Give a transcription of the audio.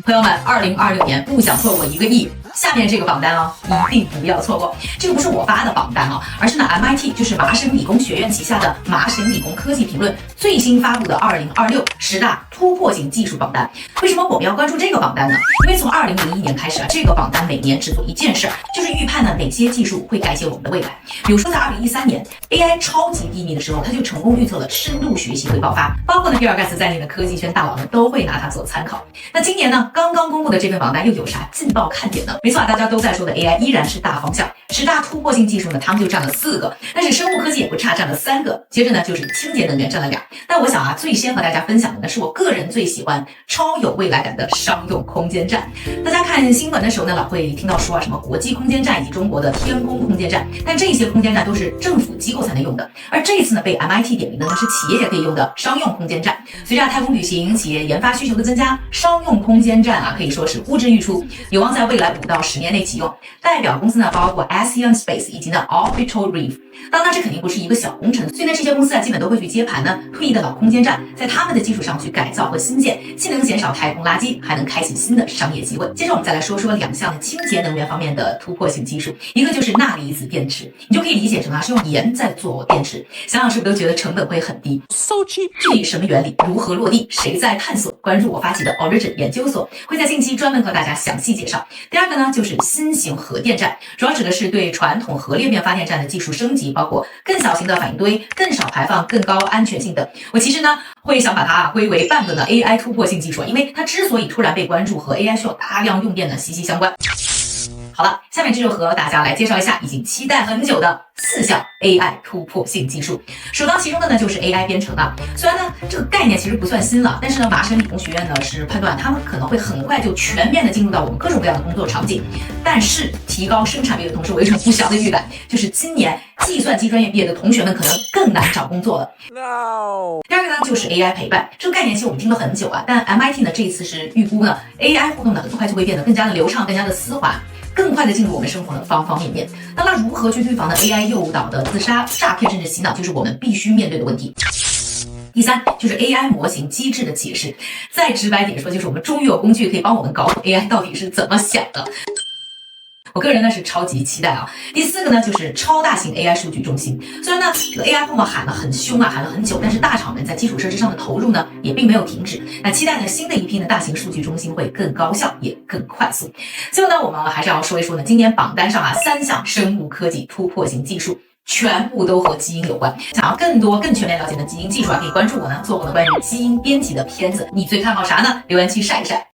朋友们，2026年不想错过1个亿，下面这个榜单哦，一定不要错过。这个不是我发的榜单啊，而是呢 MIT 就是麻省理工学院旗下的麻省理工科技评论最新发布的202610大突破性技术榜单。为什么我们要关注这个榜单呢？因为从2001年开始啊，这个榜单每年只做一件事，就是预判呢哪些技术会改写我们的未来。比如说在2013年 AI 超级低迷的时候，他就成功预测了深度学习会爆发，包括呢比尔盖茨在内的科技圈大佬们都会拿它做参考。那今年呢，刚刚公布的这份榜单又有啥劲爆看点呢？没错啊，大家都在说的 AI 依然是大方向，10大突破性技术呢，他们就占了4个，但是生物科技也不差，占了3个。接着呢，就是清洁能源占了2。那我想啊，最先和大家分享的呢，是我个人最喜欢、超有未来感的商用空间站。大家看新闻的时候呢，老会听到说啊，什么国际空间站以及中国的天宫空间站，但这些空间站都是政府机构才能用的，而这一次呢，被 MIT 点名的呢是企业也可以用的商用空间站。随着太空旅行、企业研发需求的增加，商用空间站啊可以说是呼之欲出，有望在未来5到10年内启用。代表公司呢包括 ASEAN Space 以及呢 Orbital Reef。当然这肯定不是一个小工程，所以呢这些公司啊基本都会去接盘呢退役的老空间站，在他们的基础上去改造和新建，既能减少太空垃圾，还能开启新的商业机会。接着我们再来说说2项清洁能源方面的突破性技术，一个就是钠离子电池，你就可以理解成啊是用盐在做电池，想想是不是都觉得成本会很低 ？So cheap。具体什么原理，如何落地，谁在探索？关注我发起的 Origin 研究所，会在近期专门和大家详细介绍。第二个呢就是新型核电站，主要指的是对传统核裂变发电站的技术升级，包括更小型的反应堆、更少排放、更高安全性等。我其实呢会想把它归为半个呢 AI 突破性技术，因为它之所以突然被关注，和 AI 需要大量用电呢息息相关。好了，下面这就和大家来介绍一下已经期待很久的4项 AI 突破性技术。首当其冲的呢就是 AI 编程啊。虽然呢这个概念其实不算新了，但是呢麻省理工学院呢是判断他们可能会很快就全面的进入到我们各种各样的工作场景。但是提高生产率的同时，我有一种不祥的预感，就是今年计算机专业毕业的同学们可能更难找工作了。No。第二个呢就是 AI 陪伴，这个概念其实我们听了很久啊，但 MIT 呢这一次是预估呢 AI 互动呢很快就会变得更加的流畅，更加的丝滑，更快的进入我们生活的方方面面。那么如何去预防呢 AI 诱导的自杀、诈骗甚至洗脑，就是我们必须面对的问题。第3就是 AI 模型机制的解释，再直白点说，就是我们终于有工具可以帮我们搞懂 AI 到底是怎么想的。我个人呢是超级期待啊。第4个呢就是超大型 AI 数据中心。虽然呢这个 AI 泡沫喊了很凶啊，喊了很久，但是大厂们在基础设施上的投入呢也并没有停止。那期待呢新的一批的大型数据中心会更高效也更快速。最后呢我们还是要说一说呢今年榜单上啊3项生物科技突破性技术，全部都和基因有关。想要更多更全面了解的基因技术啊，可以关注我呢做过的关于基因编辑的片子。你最看好啥呢？留言区晒一晒。